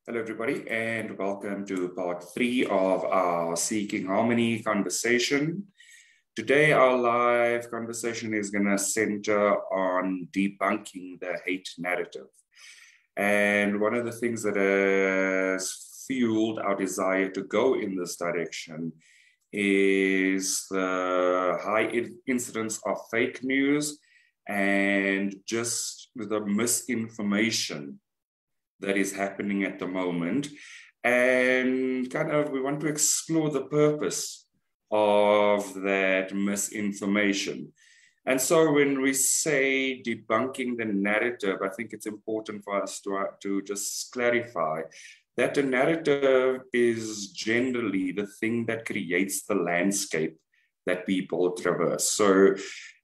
Hello, everybody, and welcome to part 3 of our Seeking Harmony conversation. Today, our live conversation is going to center on debunking the hate narrative. And one of the things that has fueled our desire to go in this direction is the high incidence of fake news and just the misinformation that is happening at the moment. And we want to explore the purpose of that misinformation. And so when we say debunking the narrative, I think it's important for us to just clarify that the narrative is generally the thing that creates the landscape that people traverse. So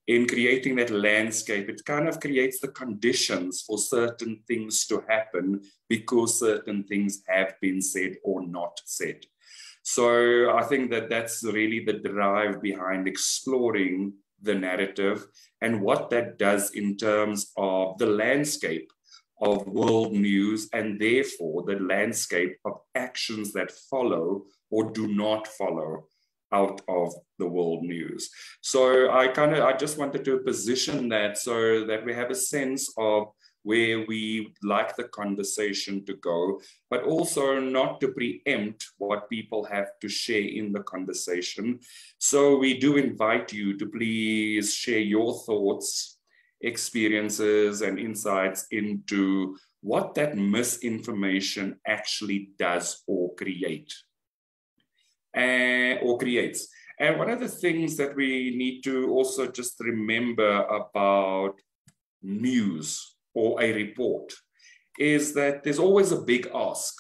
in creating that landscape, it kind of creates the conditions for certain things to happen because certain things have been said or not said. So I think that that's really the drive behind exploring the narrative and what that does in terms of the landscape of world news and therefore the landscape of actions that follow or do not follow out of the world news. So I just wanted to position that so that we have a sense of where we like the conversation to go, but also not to preempt what people have to share in the conversation. So we do invite you to please share your thoughts, experiences, and insights into what that misinformation actually does or creates. And one of the things that we need to also just remember about news or a report is that there's always a big ask.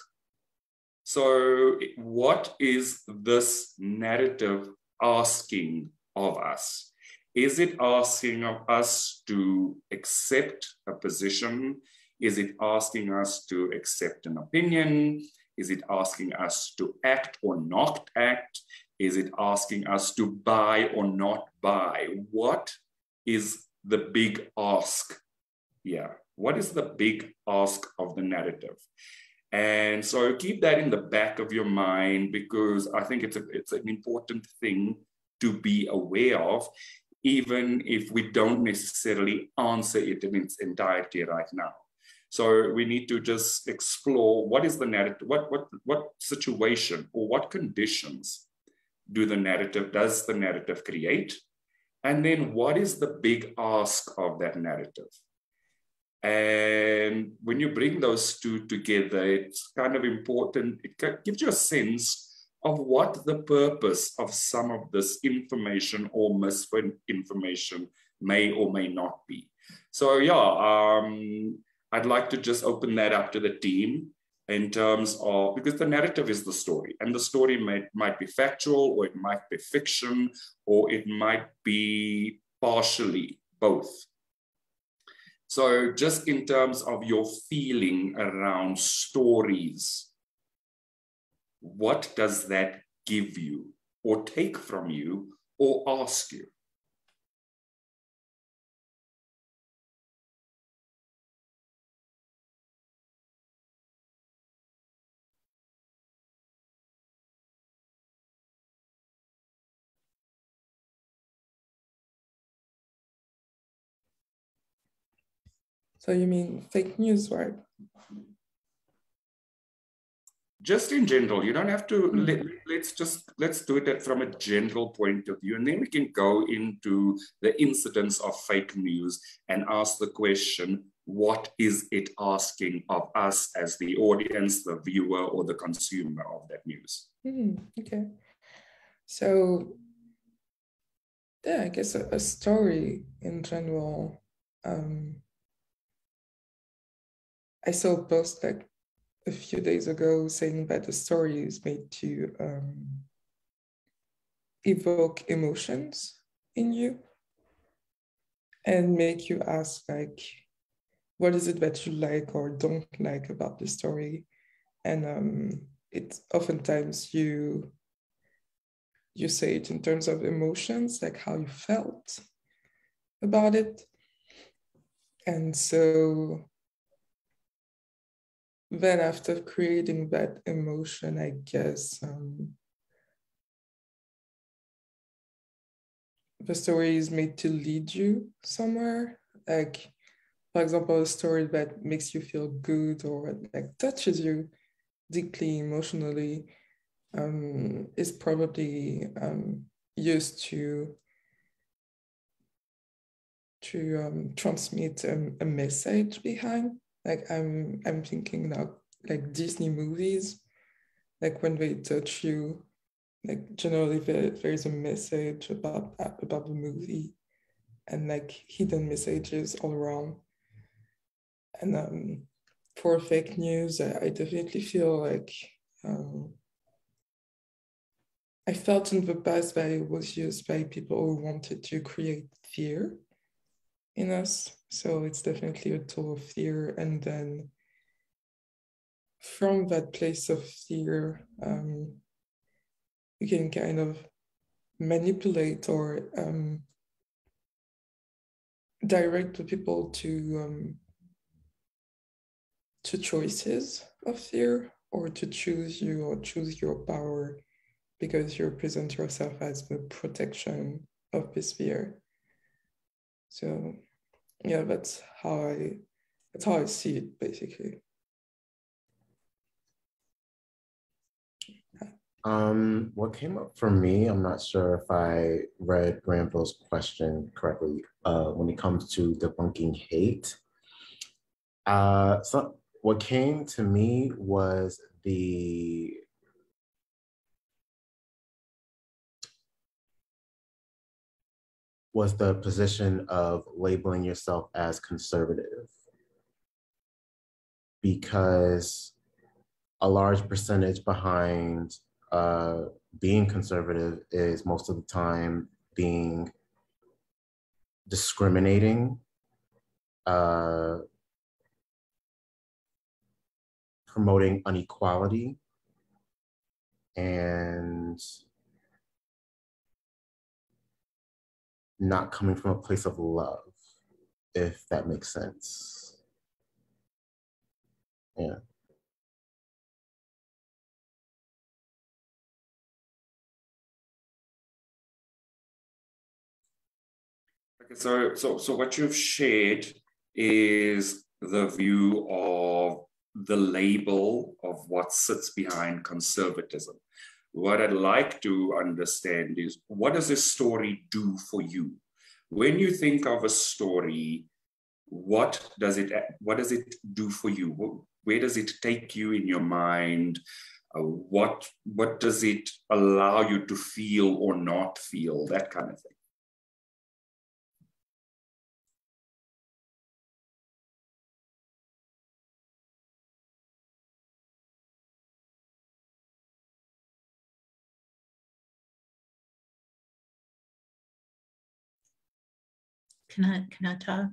So what is this narrative asking of us? Is it asking of us to accept a position? Is it asking us to accept an opinion? Is it asking us to act or not act? Is it asking us to buy or not buy? What is the big ask here? What is the big ask of the narrative? And so keep that in the back of your mind because I think it's an important thing to be aware of, even if we don't necessarily answer it in its entirety right now. So we need to just explore what is the narrative, what situation or what conditions does the narrative create? And then what is the big ask of that narrative? And when you bring those two together, it's kind of important. It gives you a sense of what the purpose of some of this information or misinformation may or may not be. So yeah, I'd like to just open that up to the team in terms of, because the narrative is the story, and the story might be factual, or it might be fiction, or it might be partially both. So just in terms of your feeling around stories, what does that give you, or take from you, or ask you? So you mean fake news, right? Just in general, you don't have to, let's do it from a general point of view, and then we can go into the incidence of fake news and ask the question, what is it asking of us as the audience, the viewer, or the consumer of that news? Okay. So yeah, I guess a story in general. I saw a post like a few days ago saying that the story is made to evoke emotions in you and make you ask, like, what is it that you like or don't like about the story? And it's oftentimes you say it in terms of emotions, like how you felt about it. And so then after creating that emotion, I guess the story is made to lead you somewhere. Like, for example, a story that makes you feel good or like touches you deeply emotionally is probably used to transmit a message behind. Like I'm thinking now, like Disney movies, like when they touch you, like generally there's a message about the movie and like hidden messages all around. And for fake news, I definitely feel like I felt in the past that it was used by people who wanted to create fear in us. So it's definitely a tool of fear. And then from that place of fear, you can kind of manipulate or direct the people to choices of fear or to choose you or choose your power because you present yourself as the protection of this fear. So yeah, that's how I see it basically. What came up for me, I'm not sure if I read Granville's question correctly, when it comes to debunking hate. So what came to me was the position of labeling yourself as conservative, because a large percentage behind being conservative is most of the time being discriminating, promoting inequality, and not coming from a place of love, if that makes sense. Yeah. Okay, so what you've shared is the view of the label of what sits behind conservatism. What I'd like to understand is, what does this story do for you? When you think of a story, what does it do for you? Where does it take you in your mind? What does it allow you to feel or not feel? That kind of thing. Can I talk?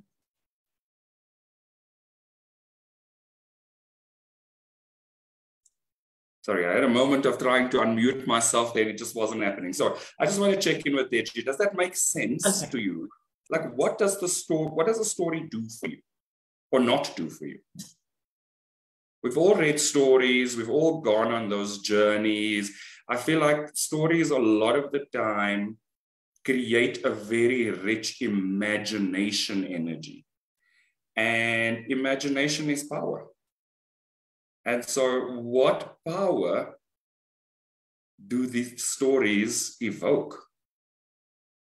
Sorry, I had a moment of trying to unmute myself there. It just wasn't happening. So I just want to check in with Deji. Does that make sense to you? Like, what does the story do for you or not do for you? We've all read stories. We've all gone on those journeys. I feel like stories a lot of the time create a very rich imagination energy. And imagination is power. And so what power do these stories evoke?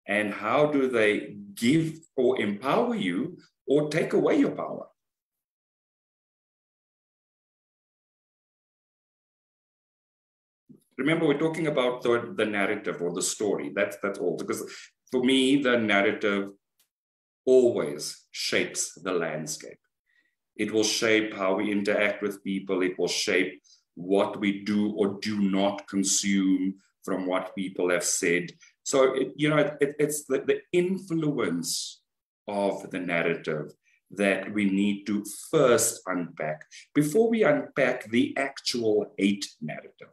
And how do they give or empower you or take away your power? Remember, we're talking about the narrative or the story. That's all. Because for me, the narrative always shapes the landscape. It will shape how we interact with people. It will shape what we do or do not consume from what people have said. So, it's the influence of the narrative that we need to first unpack before we unpack the actual hate narrative.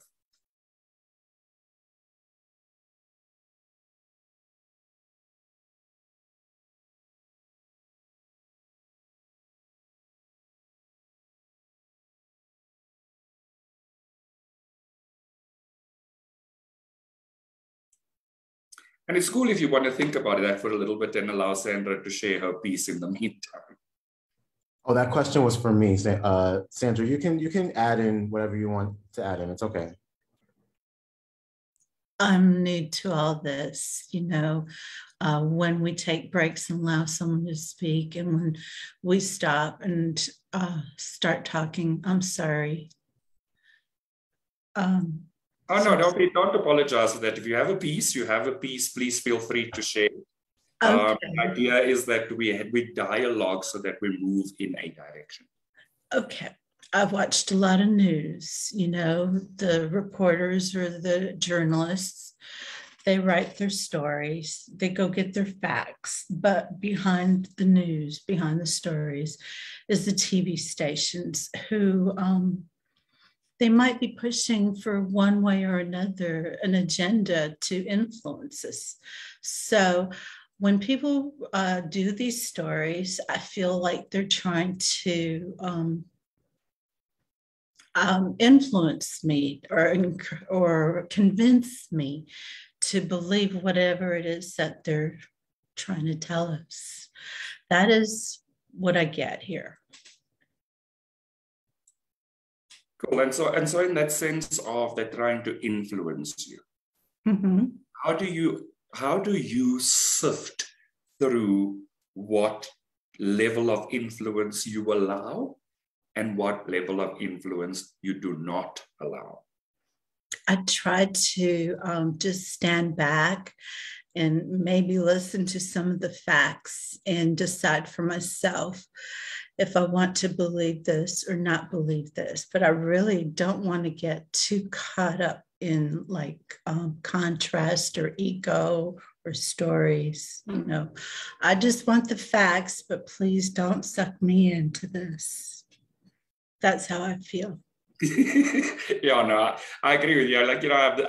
And it's cool if you want to think about that for a little bit and allow Sandra to share her piece in the meantime. Oh, that question was for me. Sandra, you can add in whatever you want to add in. It's okay. I'm new to all this, when we take breaks and allow someone to speak, and when we stop and start talking, I'm sorry. Oh, no, don't apologize for that. If you have a piece, please feel free to share. Okay. The idea is that we dialogue so that we move in a direction. Okay. I've watched a lot of news, the reporters or the journalists, they write their stories, they go get their facts, but behind the news, behind the stories is the TV stations who they might be pushing for one way or another an agenda to influence us. So when people do these stories, I feel like they're trying to influence me or convince me to believe whatever it is that they're trying to tell us. That is what I get here. Cool. And so in that sense of they're trying to influence you, how do you sift through what level of influence you allow and what level of influence you do not allow? I try to just stand back and maybe listen to some of the facts and decide for myself if I want to believe this or not believe this. But I really don't want to get too caught up in contrast or ego or stories. I just want the facts, but please don't suck me into this. That's how I feel. Yeah, no, I agree with you.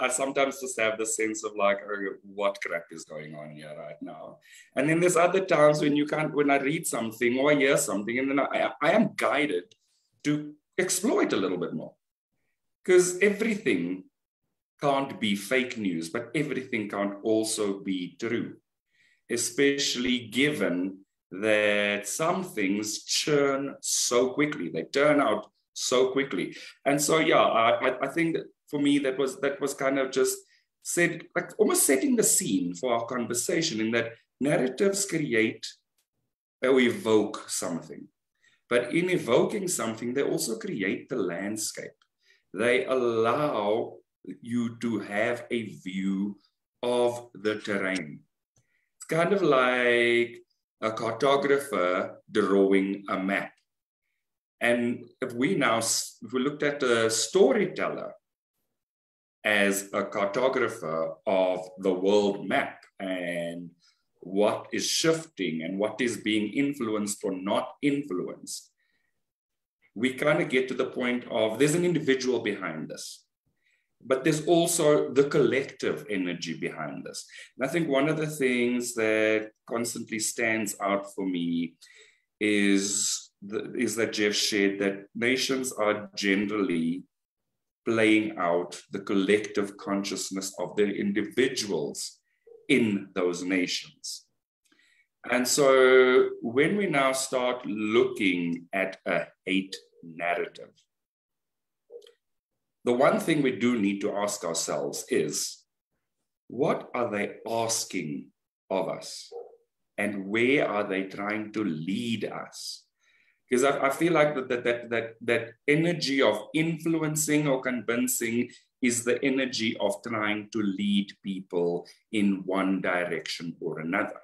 I sometimes just have the sense of what crap is going on here right now. And then there's other times when I read something or I hear something, and then I am guided to explore it a little bit more. Because everything can't be fake news, but everything can't also be true, especially given that some things churn so quickly. They turn out so quickly. And so, yeah, I think that for me, that was kind of just said, almost setting the scene for our conversation, in that narratives create or evoke something. But in evoking something, they also create the landscape. They allow you to have a view of the terrain. It's kind of like a cartographer drawing a map. And if we looked at a storyteller as a cartographer of the world map and what is shifting and what is being influenced or not influenced, we kind of get to the point of there's an individual behind this, but there's also the collective energy behind this. And I think one of the things that constantly stands out for me is that Jeff shared that nations are generally playing out the collective consciousness of the individuals in those nations. And so when we now start looking at a hate narrative, the one thing we do need to ask ourselves is, what are they asking of us? And where are they trying to lead us? Because I feel like that energy of influencing or convincing is the energy of trying to lead people in one direction or another.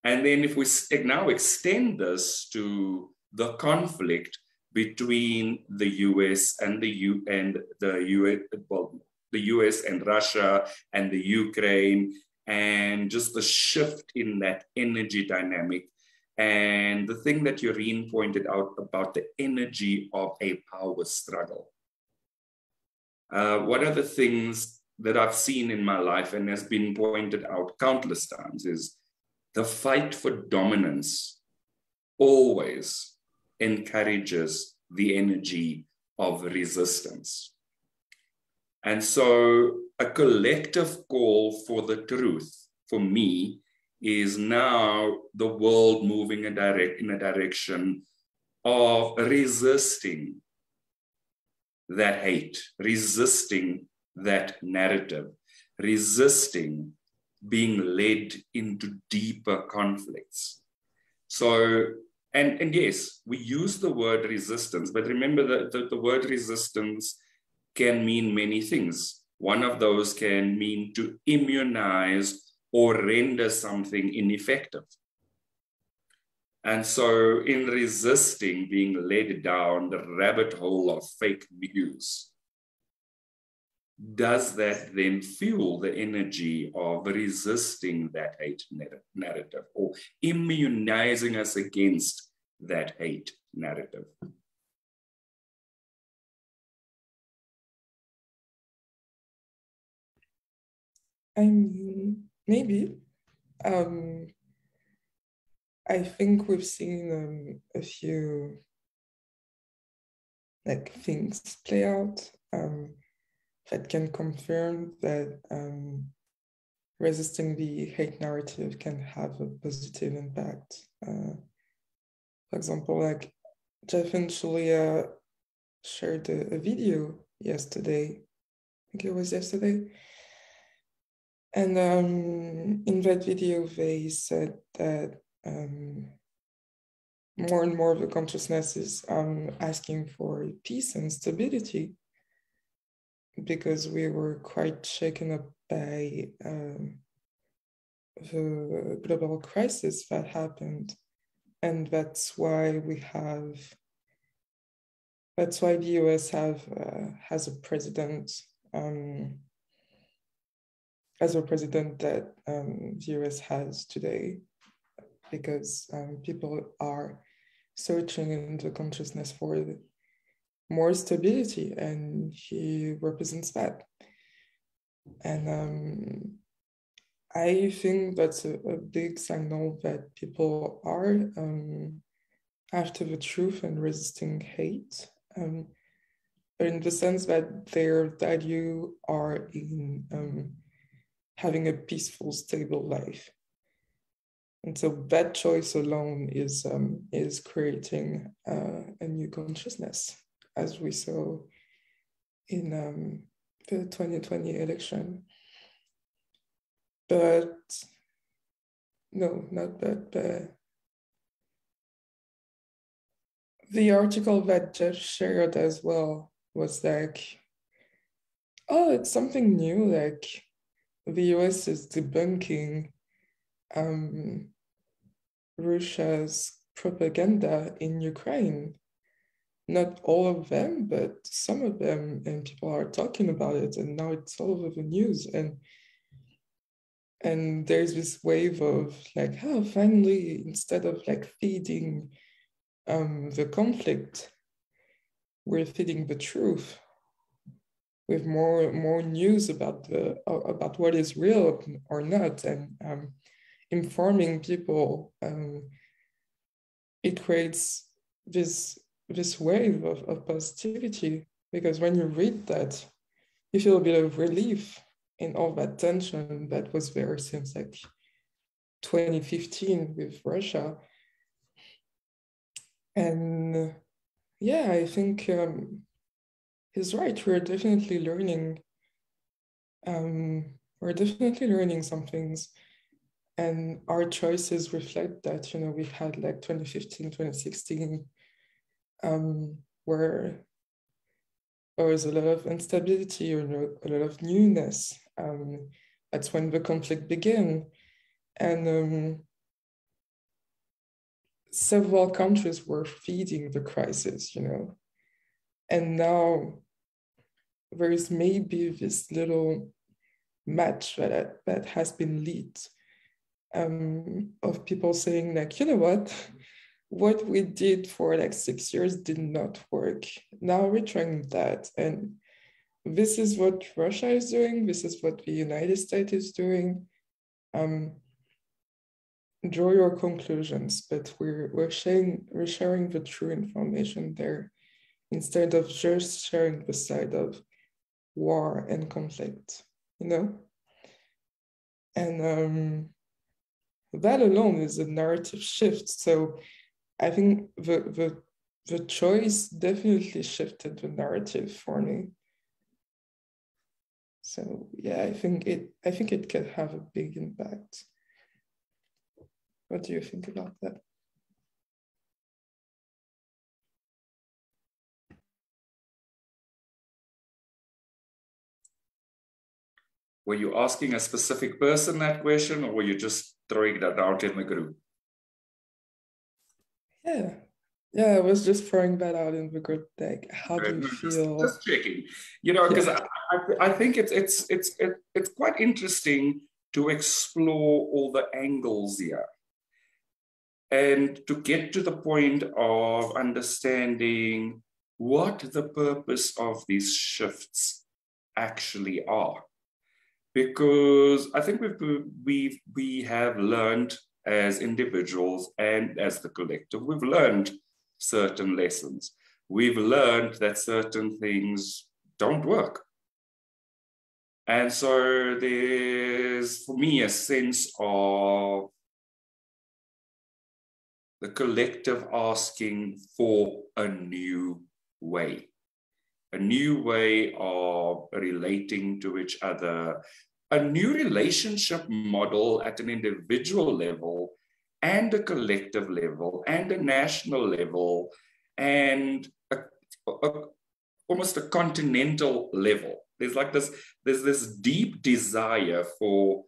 And then if we now extend this to the conflict between the US and the US and Russia and the Ukraine, and just the shift in that energy dynamic. And the thing that Yoreen pointed out about the energy of a power struggle. One of the things that I've seen in my life and has been pointed out countless times is the fight for dominance always encourages the energy of resistance. And so a collective call for the truth, for me, is now the world moving in a direction of resisting that hate, resisting that narrative, resisting being led into deeper conflicts. So, and yes, we use the word resistance, but remember that the word resistance can mean many things. One of those can mean to immunize or render something ineffective. And so in resisting being led down the rabbit hole of fake news, does that then fuel the energy of resisting that hate narrative or immunizing us against that hate narrative? I mean, maybe. I think we've seen a few things play out that can confirm that resisting the hate narrative can have a positive impact. For example, Jeff and Shaleia shared a video yesterday. I think it was yesterday. And in that video, they said that more and more of the consciousness is asking for peace and stability, because we were quite shaken up by the global crisis that happened. And that's why the US has a president that the US has today, because people are searching in the consciousness for more stability, and he represents that. And I think that's a big signal that people are after the truth and resisting hate, in the sense that their value are in having a peaceful, stable life. And so that choice alone is creating a new consciousness, as we saw in the 2020 election. But no, not that. But the article that Jeff shared as well was oh, it's something new. The US is debunking Russia's propaganda in Ukraine. Not all of them, but some of them, and people are talking about it, and now it's all over the news. And there's this wave of finally, instead of feeding the conflict, we're feeding the truth with more news about what is real or not, and informing people. It creates this wave of positivity, because when you read that, you feel a bit of relief in all that tension that was there since 2015 with Russia. And yeah, I think he's right. We're definitely learning. Some things, and our choices reflect that. We've had 2015, 2016, where there was a lot of instability or a lot of newness. That's when the conflict began, and several countries were feeding the crisis, and now there is maybe this little match that has been lit, of people saying you know what we did for 6 years did not work. Now we're trying that, and this is what Russia is doing. This is what the United States is doing. Draw your conclusions, but we're sharing the true information there, instead of just sharing the side of war and conflict. you know? And that alone is a narrative shift. So I think the choice definitely shifted the narrative for me. So yeah, I think it can have a big impact. What do you think about that? Were you asking a specific person that question, or were you just throwing that out in the group? Yeah, I was just throwing that out in the group. Like, how do you feel? Just checking, you know, because I think it's quite interesting to explore all the angles here, and to get to the point of understanding what the purpose of these shifts actually are. Because I think we have learned as individuals and as the collective, we've learned certain lessons. We've learned that certain things don't work. And so there's, for me, a sense of the collective asking for a new way of relating to each other, a new relationship model at an individual level and a collective level and a national level and almost a continental level. There's this deep desire for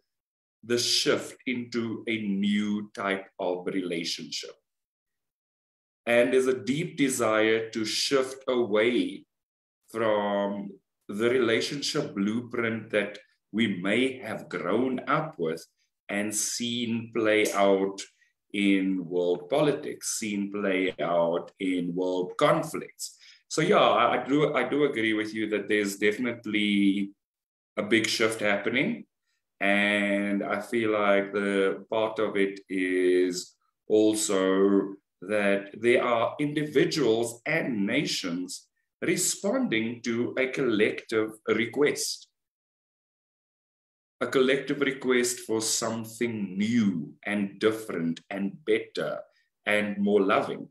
the shift into a new type of relationship. And there's a deep desire to shift away from the relationship blueprint that we may have grown up with and seen play out in world politics, seen play out in world conflicts. So yeah, I do agree with you that there's definitely a big shift happening. And I feel like the part of it is also that there are individuals and nations responding to a collective request for something new and different and better and more loving.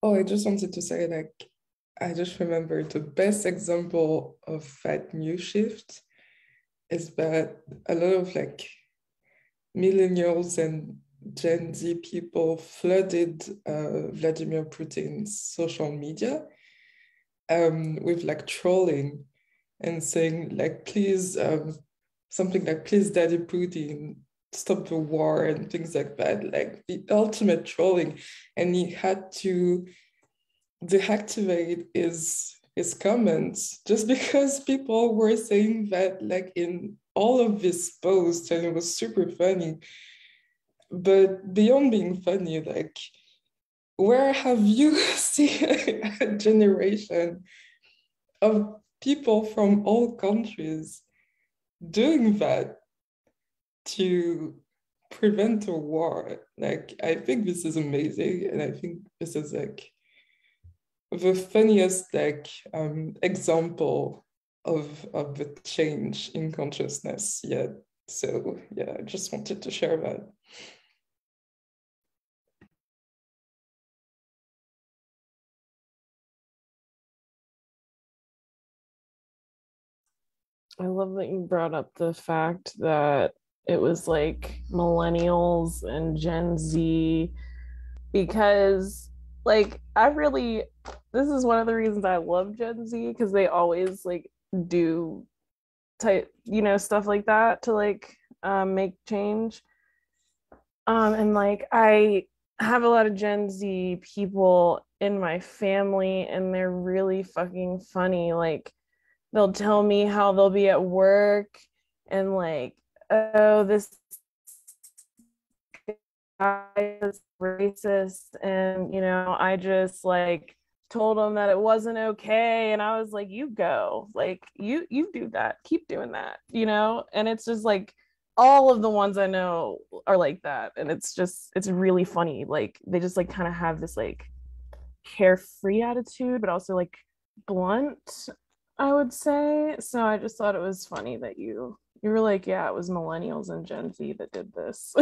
Oh, I just wanted to say, like, I just remember the best example of that new shift is that a lot of like millennials and Gen Z people flooded Vladimir Putin's social media with like trolling and saying like, please, something like, please, Daddy Putin, stop the war and things like that, like the ultimate trolling. And he had to deactivate his comments just because people were saying that like in all of his posts, and it was super funny. But beyond being funny, like, where have you seen a generation of people from all countries doing that to prevent a war? Like, I think this is amazing, and I think this is like the funniest like example of the change in consciousness yet. So yeah, I just wanted to share that. I love that you brought up the fact that it was like millennials and Gen Z, because like this is one of the reasons I love Gen Z, because they always like do type, stuff like that to like make change. And like I have a lot of Gen Z people in my family, and they're really fucking funny. Like, they'll tell me how they'll be at work and like, oh, this guy is racist, and I just like told him that it wasn't okay, and I was like, you go, like, you do that, keep doing that, and it's just like all of the ones I know are like that. And it's really funny. Like they just like kind of have this like carefree attitude, but also like blunt, I would say. So I just thought it was funny that you were like, yeah, it was millennials and Gen Z that did this.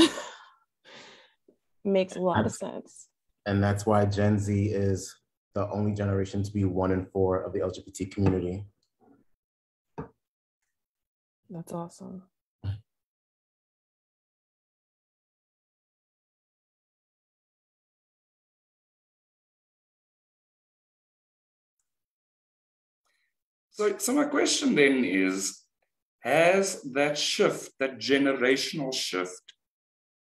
Makes a lot of sense. And that's why Gen Z is the only generation to be 1 in 4 of the LGBT community. That's awesome. So my question then is, has that shift, that generational shift,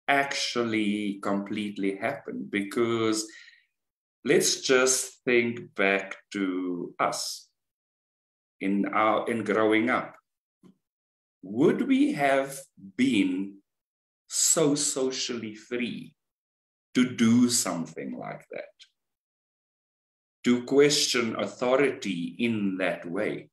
actually completely happened? Because let's just think back to us in growing up. Would we have been so socially free to do something like that? To question authority in that way?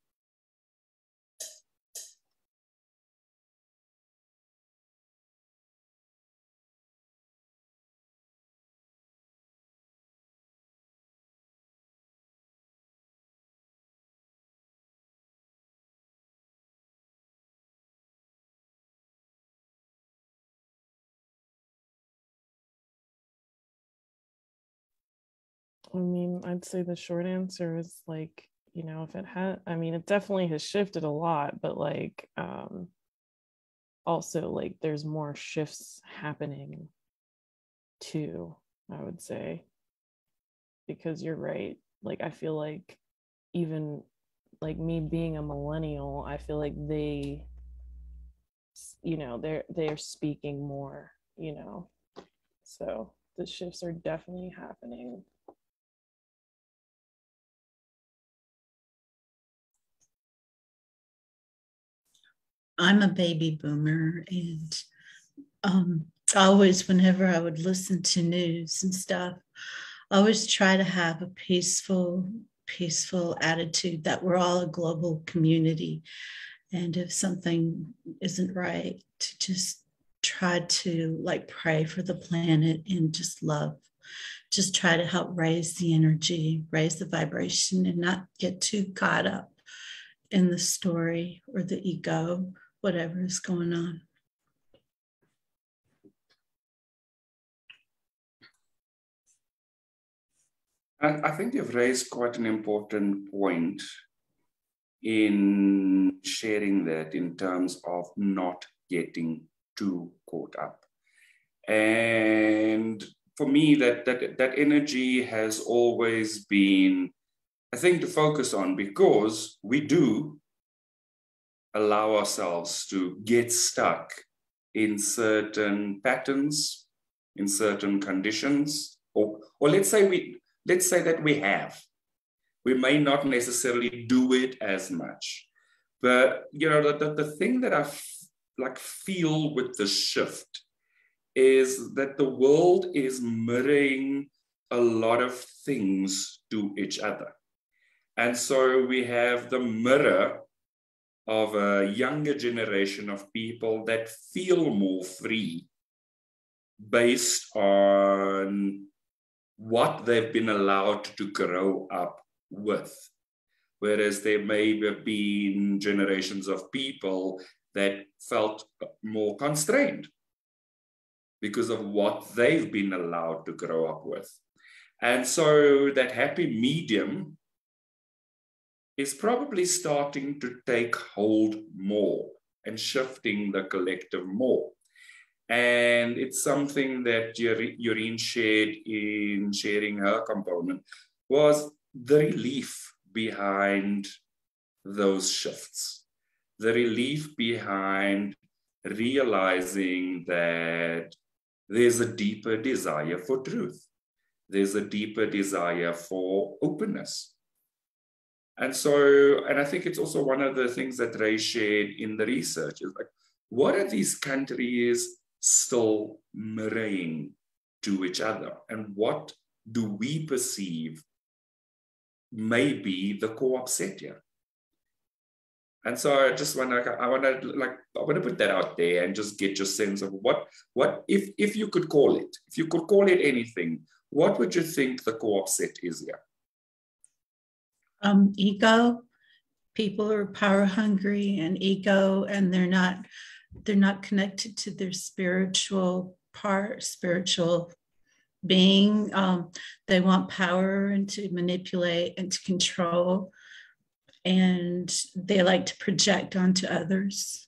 I mean, I'd say the short answer is like, you know, if it had, I mean, it definitely has shifted a lot, but like, also like there's more shifts happening too, I would say, because you're right. Like, I feel like even like me being a millennial, I feel like they, you know, they're speaking more, you know, so the shifts are definitely happening. I'm a baby boomer, and always, whenever I would listen to news and stuff, I always try to have a peaceful attitude that we're all a global community. And if something isn't right, to just try to like pray for the planet and just love. Just try to help raise the energy, raise the vibration, and not get too caught up in the story or the ego, whatever is going on. And I think you've raised quite an important point in sharing that in terms of not getting too caught up. And for me, that energy has always been a thing to focus on, because we do allow ourselves to get stuck in certain patterns, in certain conditions, or let's say that we have. We may not necessarily do it as much, but you know, the thing that I feel with the shift is that the world is mirroring a lot of things to each other. And so we have the mirror of a younger generation of people that feel more free based on what they've been allowed to grow up with. Whereas there may have been generations of people that felt more constrained because of what they've been allowed to grow up with. And so that happy medium is probably starting to take hold more and shifting the collective more. And it's something that Yoreen shared in sharing her component, was the relief behind those shifts, the relief behind realizing that there's a deeper desire for truth. There's a deeper desire for openness. And so, and I think it's also one of the things that Ray shared in the research is like, what are these countries still mirroring to each other? And what do we perceive may be the co-op set here? And so I just want to put that out there and just get your sense of what if you could call it anything, what would you think the co-opset is here? Ego. People are power hungry and ego, and they're not connected to their spiritual being. They want power and to manipulate and to control, and they like to project onto others.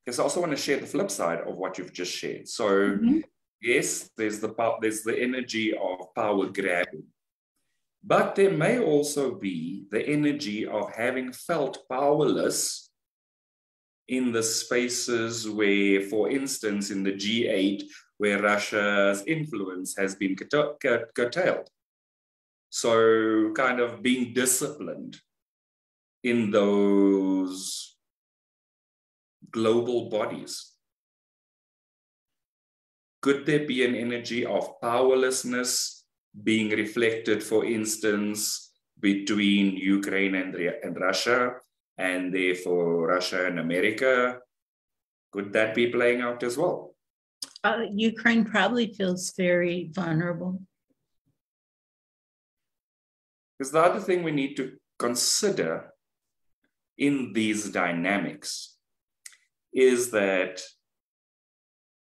Because I also want to share the flip side of what you've just shared. So yes, there's the energy of power grabbing. But there may also be the energy of having felt powerless in the spaces where, for instance, in the G8, where Russia's influence has been curtailed. So kind of being disciplined in those global bodies. Could there be an energy of powerlessness being reflected, for instance, between Ukraine and Russia, and therefore Russia and America? Could that be playing out as well? Ukraine probably feels very vulnerable. Because the other thing we need to consider in these dynamics is that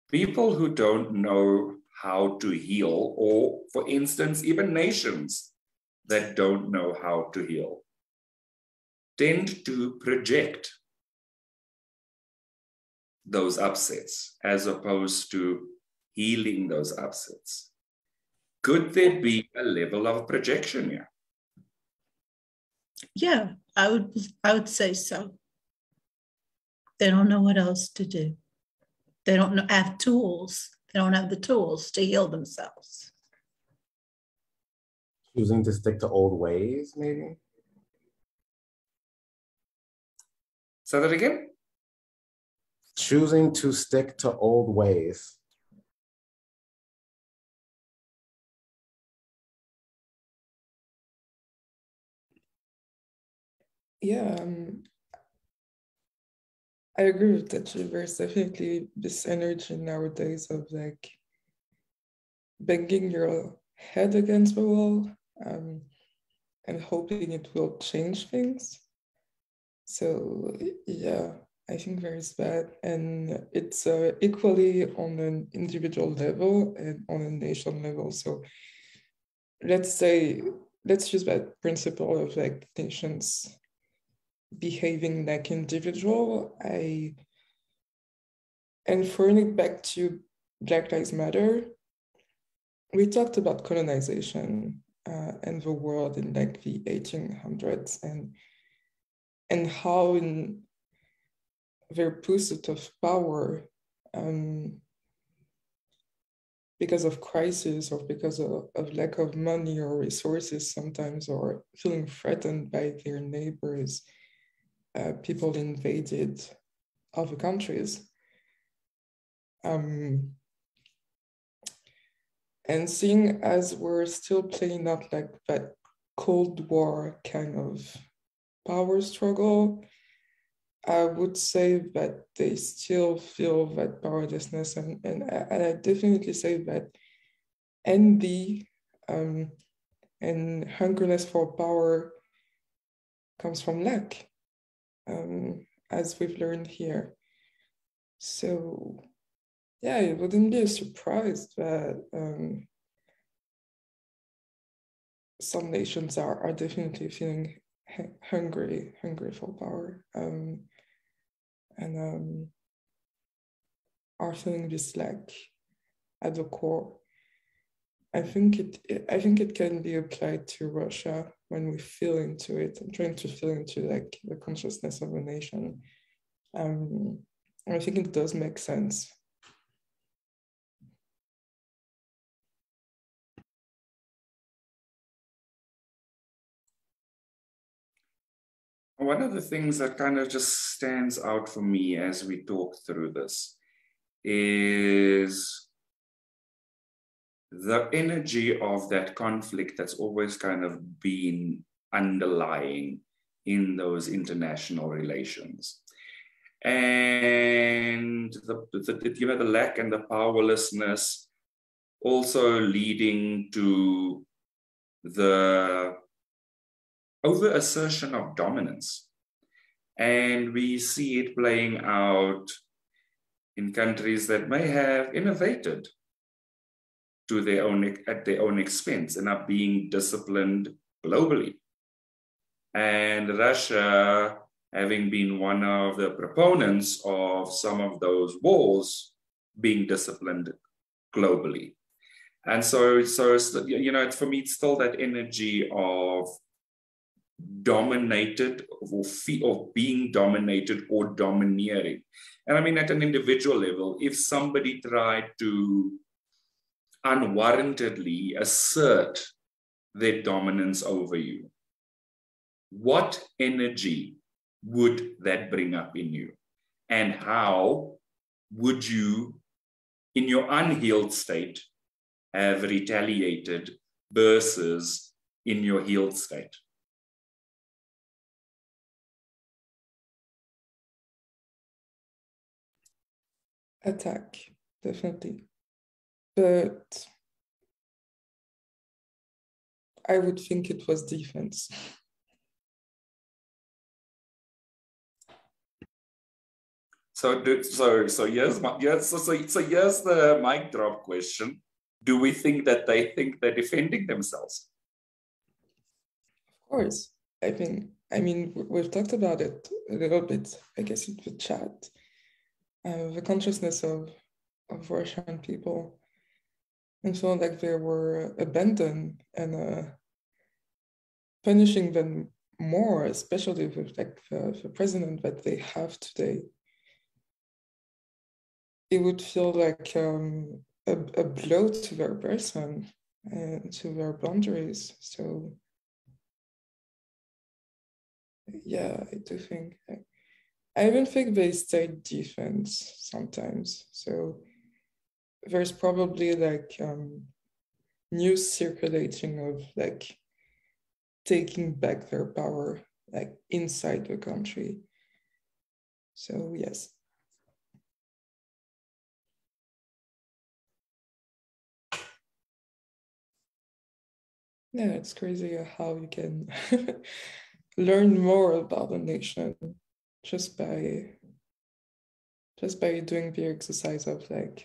people who don't know how to heal, or for instance, even nations that don't know how to heal, tend to project those upsets as opposed to healing those upsets. Could there be a level of projection here? Yeah, I would say so. They don't know what else to do. They don't have tools. They don't have the tools to heal themselves. Choosing to stick to old ways, maybe? Say that again? Choosing to stick to old ways. Yeah, I agree with that. There's definitely this energy nowadays of like banging your head against the wall and hoping it will change things. So yeah, I think there is that, and it's equally on an individual level and on a nation level. So let's use that principle of like nations behaving like individual. And throwing it back to Black Lives Matter, we talked about colonization and the world in like the 1800s and how in their pursuit of power, because of crisis or because of lack of money or resources sometimes, or feeling threatened by their neighbors, people invaded other countries. And seeing as we're still playing out like that Cold War kind of power struggle, I would say that they still feel that powerlessness, and I definitely say that envy and hungriness for power comes from lack, as we've learned here. So yeah, it wouldn't be a surprise that some nations are definitely feeling hungry for power, and are feeling this lack at the core. I think it can be applied to Russia when we feel into it and trying to feel into like the consciousness of a nation. I think it does make sense. One of the things that kind of just stands out for me as we talk through this is the energy of that conflict that's always kind of been underlying in those international relations. And the lack and the powerlessness also leading to the over-assertion of dominance. And we see it playing out in countries that may have innovated at their own expense and are being disciplined globally. And Russia, having been one of the proponents of some of those wars, being disciplined globally. And so you know, for me, it's still that energy of dominated or being dominated or domineering. And I mean, at an individual level, if somebody tried to unwarrantedly assert their dominance over you, what energy would that bring up in you? And how would you, in your unhealed state, have retaliated versus in your healed state? Attack, definitely. But I would think it was defense. So here's the mic drop question. Do we think that they think they're defending themselves? Of course. I mean, we've talked about it a little bit, I guess, in the chat. The consciousness of Russian people, and so like they were abandoned and punishing them more, especially with like the president that they have today. It would feel like a blow to their person and to their boundaries. So yeah, I do think. I even think they stayed defense sometimes. So there's probably like news circulating of like taking back their power like inside the country. So yes. Yeah, it's crazy how you can learn more about a nation just by doing the exercise of like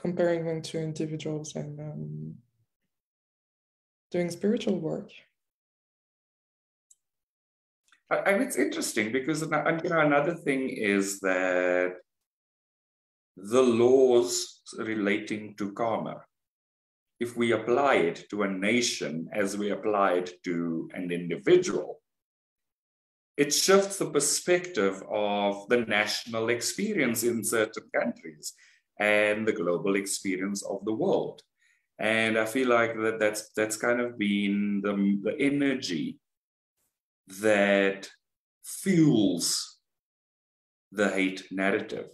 comparing them to individuals and doing spiritual work. And it's interesting because another thing is that the laws relating to karma, if we apply it to a nation as we apply it to an individual, it shifts the perspective of the national experience in certain countries and the global experience of the world. And I feel like that's kind of been the energy that fuels the hate narrative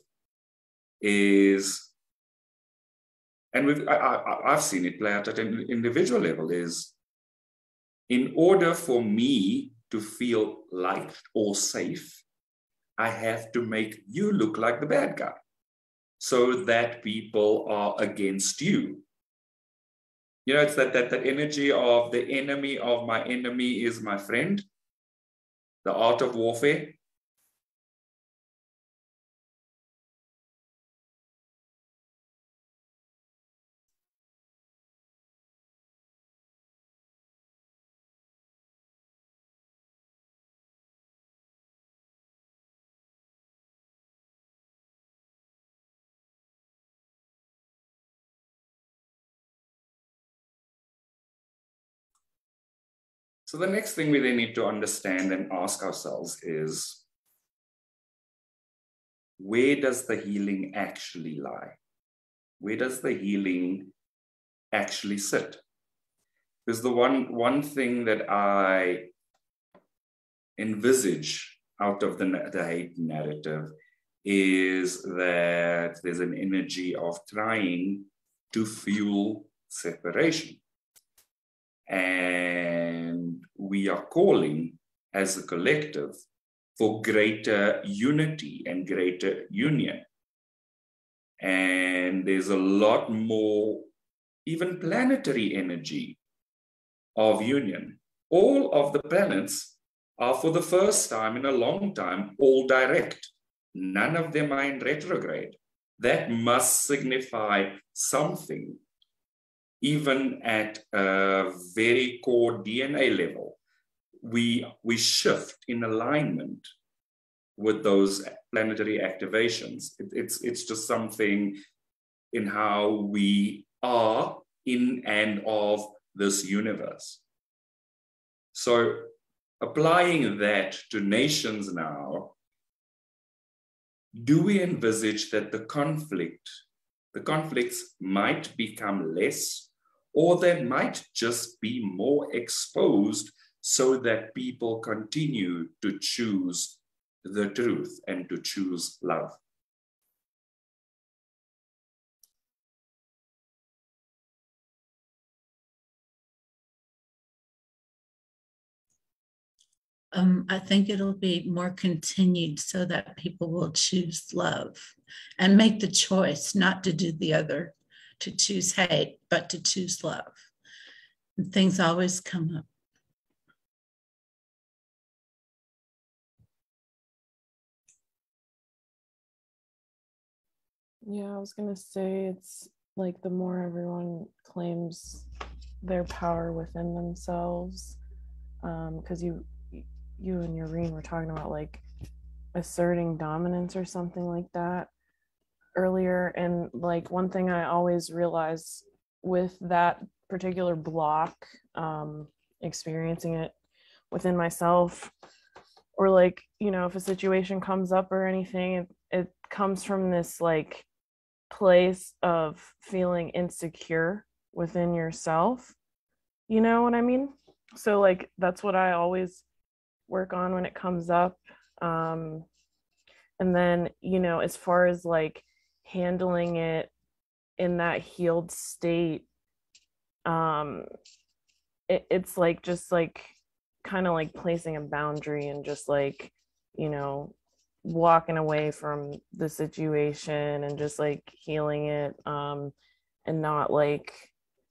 is, and I've seen it play out at an individual level, is in order for me to feel liked or safe, I have to make you look like the bad guy so that people are against you. You know, it's that energy of the enemy of my enemy is my friend, the art of warfare. So the next thing we then need to understand and ask ourselves is, where does the healing actually lie? Where does the healing actually sit? Because the one thing that I envisage out of the hate narrative is that there's an energy of trying to fuel separation. And we are calling as a collective for greater unity and greater union. And there's a lot more, even planetary energy of union. All of the planets are, for the first time in a long time, all direct. None of them are in retrograde. That must signify something, even at a very core DNA level. We shift in alignment with those planetary activations. It's just something in how we are in and of this universe. So applying that to nations now, do we envisage that the conflicts might become less, or they might just be more exposed so that people continue to choose the truth and to choose love? I think it'll be more continued so that people will choose love and make the choice not to do the other, to choose hate, but to choose love. And things always come up. Yeah, I was gonna say it's like the more everyone claims their power within themselves, because you and Yoreen were talking about like asserting dominance or something like that earlier, and like one thing I always realize with that particular block, experiencing it within myself, or like, you know, if a situation comes up or anything, it comes from this like place of feeling insecure within yourself, you know what I mean? So like that's what I always work on when it comes up. And then, you know, as far as like handling it in that healed state, it's like just like kind of like placing a boundary and just like, you know, walking away from the situation and just like healing it, and not like,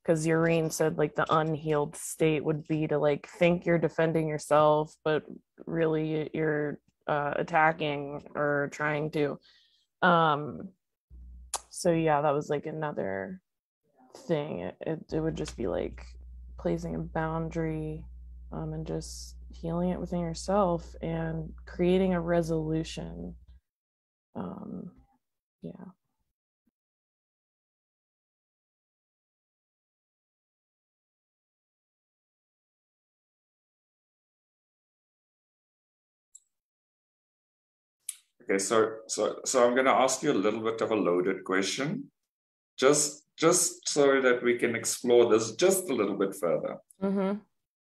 because Yoreen said like the unhealed state would be to like think you're defending yourself, but really you're attacking or trying to. So yeah, that was like another thing. It would just be like placing a boundary, and just healing it within yourself and creating a resolution. Yeah. Okay, so I'm going to ask you a little bit of a loaded question, just so that we can explore this just a little bit further. Mm-hmm.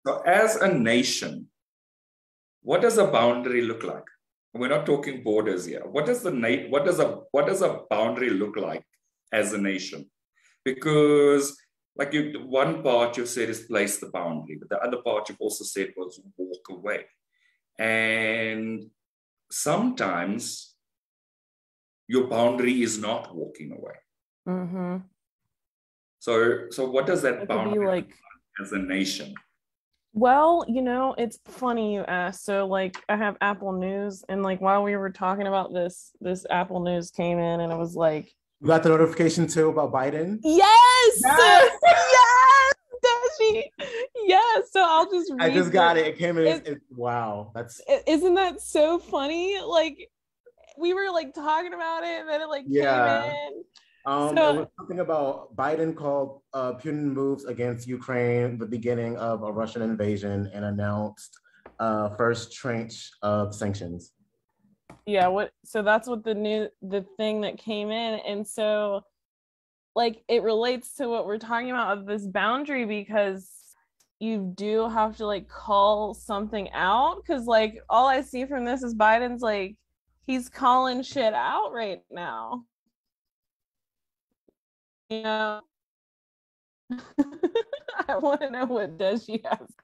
So, as a nation, what does a boundary look like? We're not talking borders here. What does a boundary look like as a nation? Because like one part you've said is place the boundary, but the other part you've also said was walk away. And sometimes your boundary is not walking away. Mm-hmm. So what does that boundary look like as a nation? Well, you know, it's funny you asked. So like I have Apple News, and like while we were talking about this Apple News came in and it was like, you got the notification too about Biden? Yes! Yes! Yes. So I'll just read. I just got it. It came in. Wow. Isn't that so funny? Like we were like talking about it and then it like came in. It was something about Biden called Putin moves against Ukraine the beginning of a Russian invasion and announced first tranche of sanctions. Yeah, so that's what the thing that came in. And so like it relates to what we're talking about of this boundary, because you do have to like call something out, because like all I see from this is Biden's like he's calling shit out right now. You know, I want to know what does she ask.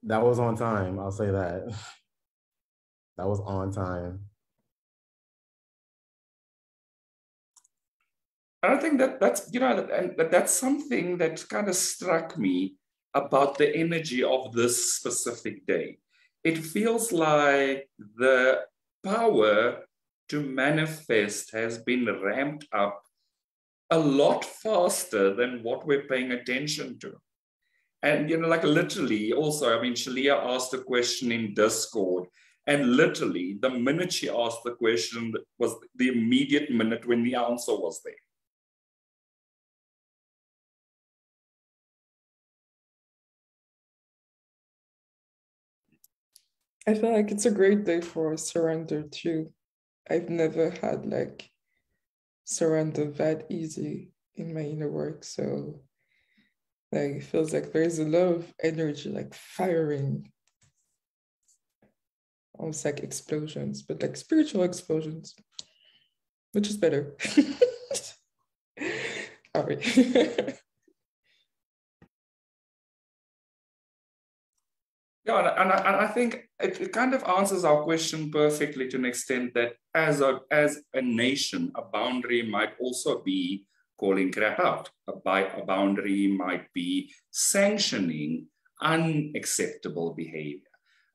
That was on time. I'll say that. That was on time. And I think that's, you know, and that's something that kind of struck me about the energy of this specific day. It feels like the power to manifest has been ramped up a lot faster than what we're paying attention to. And, you know, like literally also, I mean, Shaleia asked a question in Discord, and literally the minute she asked the question was the immediate minute when the answer was there. I feel like it's a great day for surrender too. I've never had like surrender that easy in my inner work. So like it feels like there's a lot of energy like firing. Almost like explosions, but like spiritual explosions, which is better. Sorry. Yeah, and I think it kind of answers our question perfectly to an extent that as a nation, a boundary might also be calling crap out. A boundary might be sanctioning unacceptable behavior.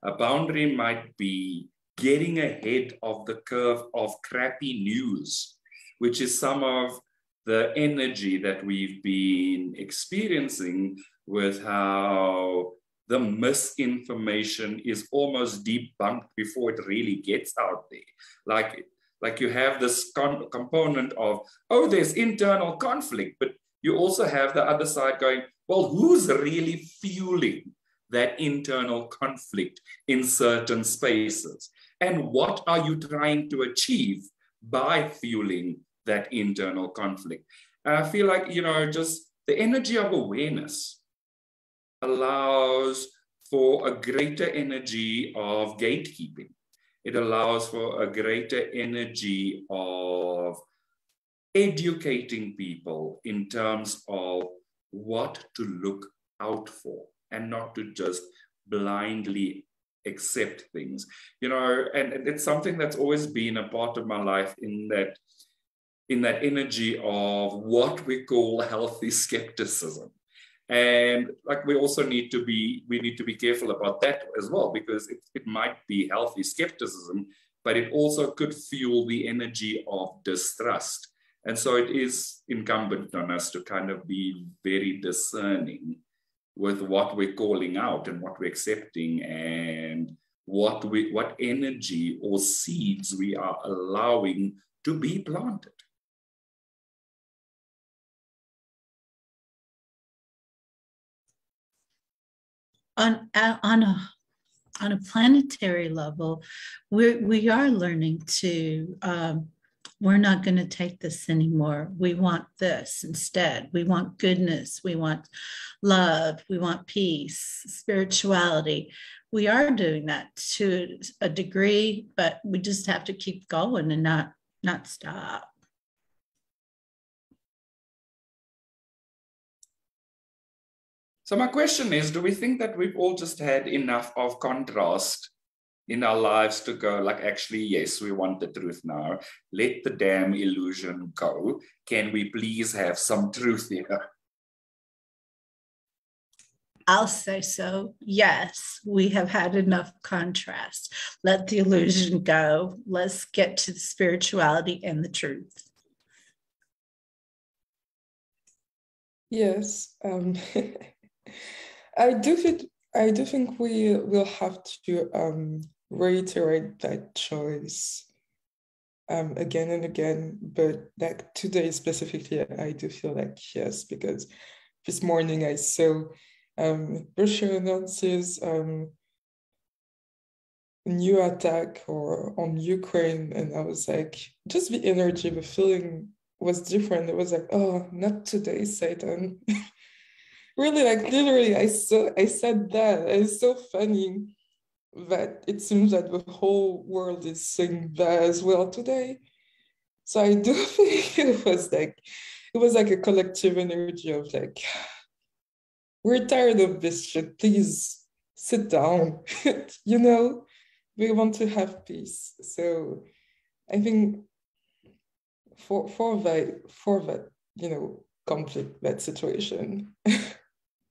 A boundary might be getting ahead of the curve of crappy news, which is some of the energy that we've been experiencing with how the misinformation is almost debunked before it really gets out there. Like you have this component of, oh, there's internal conflict, but you also have the other side going, well, who's really fueling that internal conflict in certain spaces? And what are you trying to achieve by fueling that internal conflict? And I feel like, you know, just the energy of awareness allows for a greater energy of gatekeeping. It allows for a greater energy of educating people in terms of what to look out for and not to just blindly accept things. You know, and it's something that's always been a part of my life in that energy of what we call healthy skepticism. And like we also need to be careful about that as well, because it might be healthy skepticism, but it also could fuel the energy of distrust. And so it is incumbent on us to kind of be very discerning with what we're calling out and what we're accepting and what energy or seeds we are allowing to be planted. On a planetary level, we are learning to, we're not going to take this anymore. We want this instead. We want goodness. We want love. We want peace, spirituality. We are doing that to a degree, but we just have to keep going and not stop. So my question is, do we think that we've all just had enough of contrast in our lives to go like, actually, yes, we want the truth now. Let the damn illusion go. Can we please have some truth here? I'll say so. Yes, we have had enough contrast. Let the illusion go. Let's get to the spirituality and the truth. Yes. I do think we will have to reiterate that choice again and again, but like today specifically, I do feel like yes, because this morning I saw Russia announces new attack on Ukraine, and I was like, just the energy, the feeling was different. It was like, oh, not today, Satan. Really, like literally, I said that. It's so funny that it seems that the whole world is saying that as well today. So I do think it was like it was like a collective energy of like, we're tired of this shit. Please sit down. You know, we want to have peace. So I think for that, you know, conflict, that situation,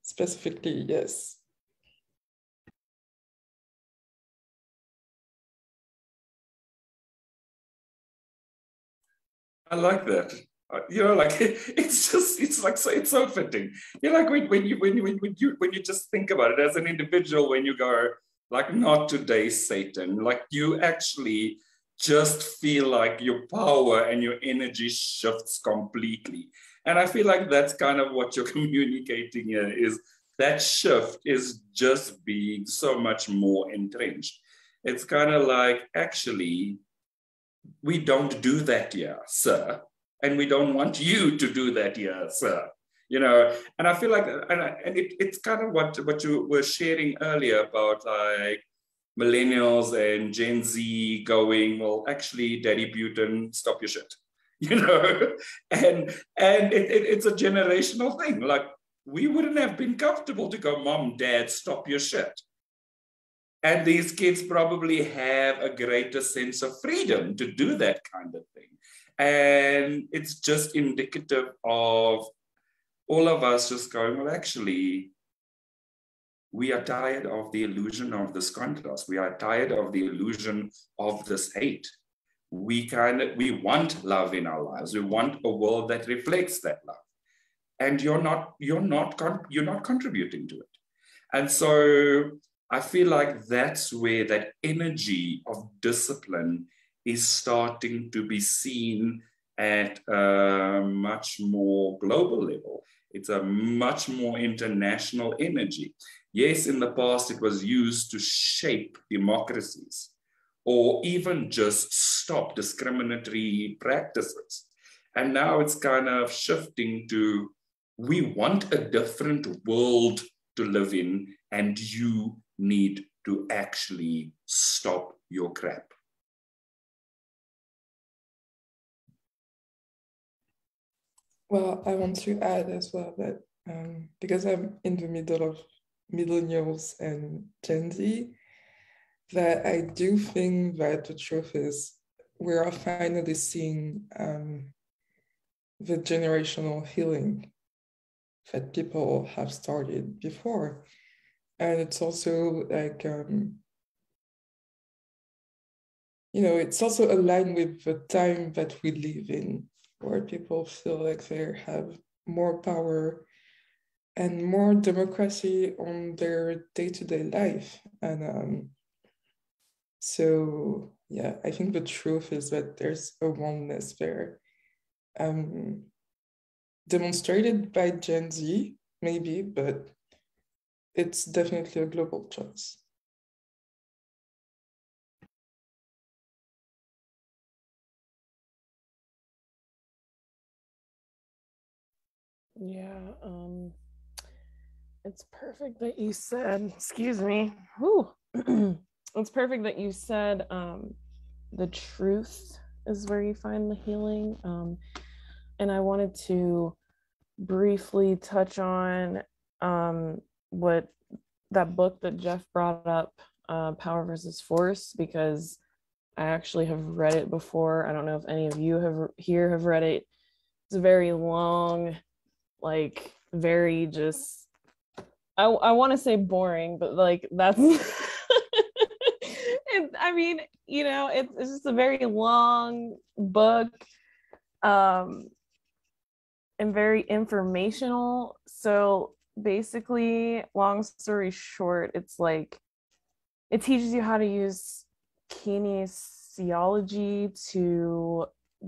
specifically, yes. I like that. You know, like it's like so it's so fitting. You know, like when you just think about it as an individual, when you go like, not today, Satan, like you actually just feel like your power and your energy shifts completely. And I feel like that's kind of what you're communicating here, is that shift is just being so much more entrenched. It's kind of like, actually, we don't do that here, sir. And we don't want you to do that here, sir. You know, and I feel like, it's kind of what you were sharing earlier about like millennials and Gen Z going, well, actually, Daddy Putin, stop your shit. You know, it's a generational thing. Like, we wouldn't have been comfortable to go, Mom, Dad, stop your shit. And these kids probably have a greater sense of freedom to do that kind of thing. And it's just indicative of all of us just going, well, actually, we are tired of the illusion of this contrast. We are tired of the illusion of this hate. We want love in our lives. We want a world that reflects that love. And you're not contributing to it. And so I feel like that's where that energy of discipline is starting to be seen at a much more global level. It's a much more international energy. Yes, in the past, it was used to shape democracies or even just stop discriminatory practices. And now it's kind of shifting to, we want a different world to live in, and you need to actually stop your crap. Well, I want to add as well that because I'm in the middle of millennials and Gen Z, that I do think that the truth is we are finally seeing the generational healing that people have started before. And it's also like, you know, it's also aligned with the time that we live in, where people feel like they have more power and more democracy on their day-to-day life. And so, yeah, I think the truth is that there's a oneness there. Demonstrated by Gen Z, maybe, but it's definitely a global choice. Yeah, it's perfect that you said, excuse me, whew. It's perfect that you said the truth is where you find the healing. And I wanted to briefly touch on what that book that Jeff brought up, Power versus Force, because I actually have read it before. I don't know if any of you have read it. It's a very long, like very just, I want to say boring, but like that's I mean, you know, it's just a very long book, and very informational. So basically, long story short, it's like it teaches you how to use kinesiology to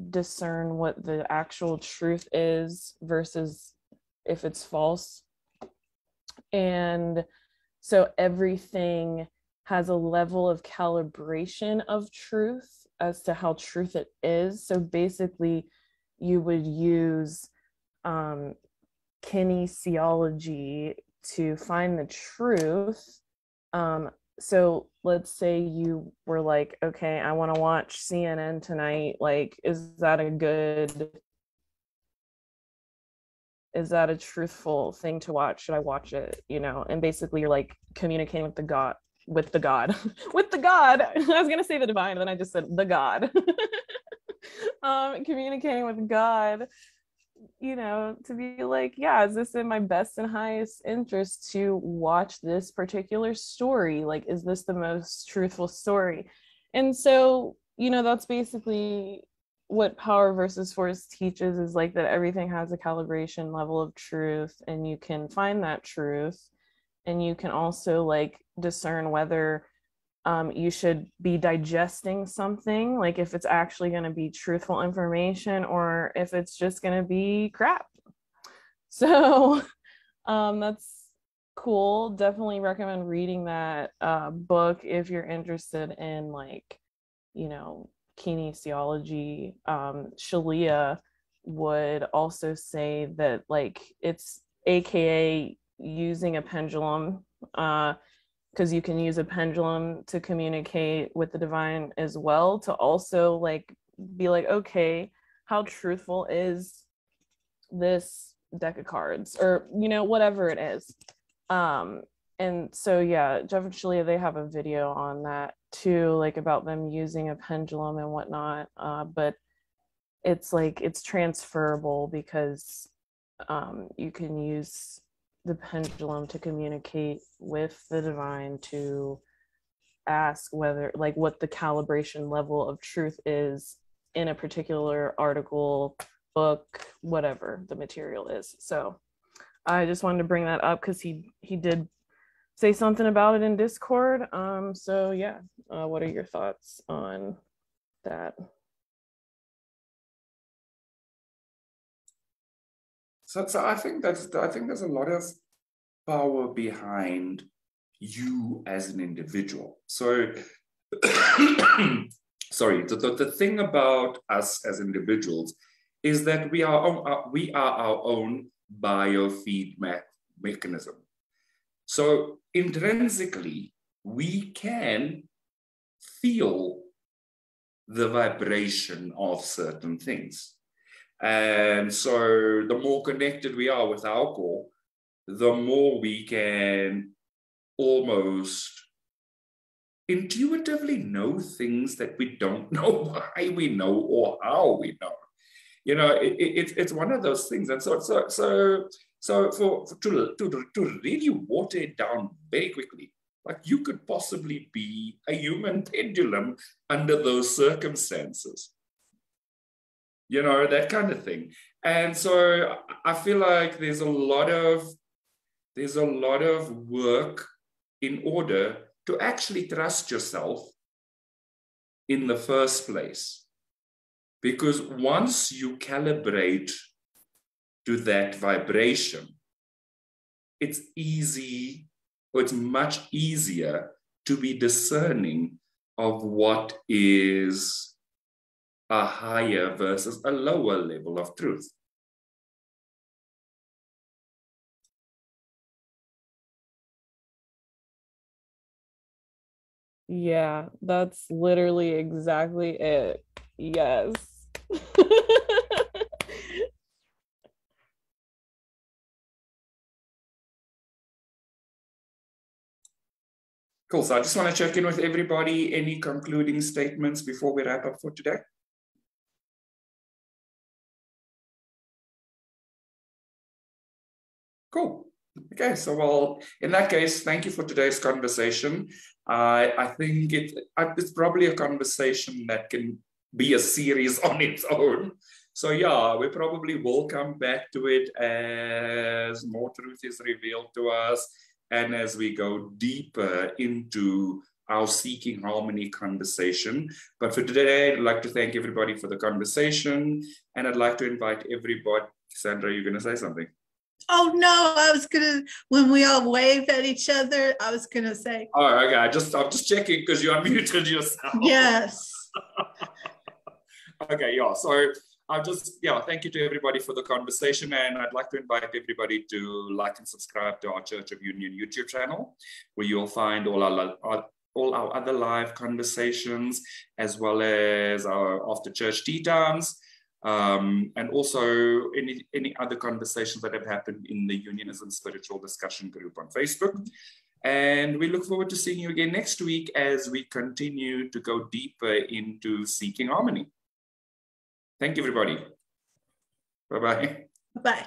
discern what the actual truth is versus if it's false. And so everything has a level of calibration of truth as to how truth it is. So basically, you would use kinesiology to find the truth. So let's say you were like, okay, I want to watch CNN tonight. Like, is that a good is that a truthful thing to watch? Should I watch it? You know, and basically you're like communicating with the God, with the God. I was gonna say the divine, then I just said the God. Communicating with God, you know, to be like, yeah, is this in my best and highest interest to watch this particular story? Like, is this the most truthful story? And so, you know, that's basically what Power versus Force teaches, is like that everything has a calibration level of truth, and you can find that truth, and you can also like discern whether you should be digesting something, like if it's actually going to be truthful information or if it's just going to be crap. So that's cool. Definitely recommend reading that book if you're interested in, like, you know, kinesiology. Shaleia would also say that, like, it's AKA using a pendulum, because you can use a pendulum to communicate with the divine as well, to also like be like, okay, how truthful is this deck of cards, or, you know, whatever it is. And so yeah, Jeff and Shaleia, they have a video on that too, like about them using a pendulum and whatnot. But it's like, it's transferable because you can use the pendulum to communicate with the divine, to ask whether, like, what the calibration level of truth is in a particular article, book, whatever the material is. So I just wanted to bring that up because he did say something about it in Discord. So yeah, what are your thoughts on that? So I think there's a lot of power behind you as an individual. So, sorry, the thing about us as individuals is that we are our own biofeedback mechanism. So intrinsically, we can feel the vibration of certain things. And so the more connected we are with our core, the more we can almost intuitively know things that we don't know why we know or how we know. You know, it's one of those things. And so to really water it down very quickly, like, you could possibly be a human pendulum under those circumstances. You know, that kind of thing. And so I feel like there's a lot of work in order to actually trust yourself in the first place. Because once you calibrate to that vibration, it's easy, or it's much easier to be discerning of what is a higher versus a lower level of truth. Yeah, that's literally exactly it. Yes. Cool. So I just want to check in with everybody. Any concluding statements before we wrap up for today? Cool. Okay, so well, in that case, thank you for today's conversation. I think it's probably a conversation that can be a series on its own. So yeah, we probably will come back to it as more truth is revealed to us and as we go deeper into our Seeking Harmony conversation. But for today, I'd like to thank everybody for the conversation, and I'd like to invite everybody. Sandra, you're going to say something? Oh no, I was gonna, when we all wave at each other, I was gonna say. Oh, okay. I'm just checking because you unmuted yourself. Yes. Okay, yeah. So thank you to everybody for the conversation, and I'd like to invite everybody to like and subscribe to our Church of Union YouTube channel, where you'll find all our other live conversations, as well as our after church tea times. and also any other conversations that have happened in the Unionism Spiritual Discussion Group on Facebook. And we look forward to seeing you again next week as we continue to go deeper into seeking harmony. Thank you, everybody. Bye-bye. Bye.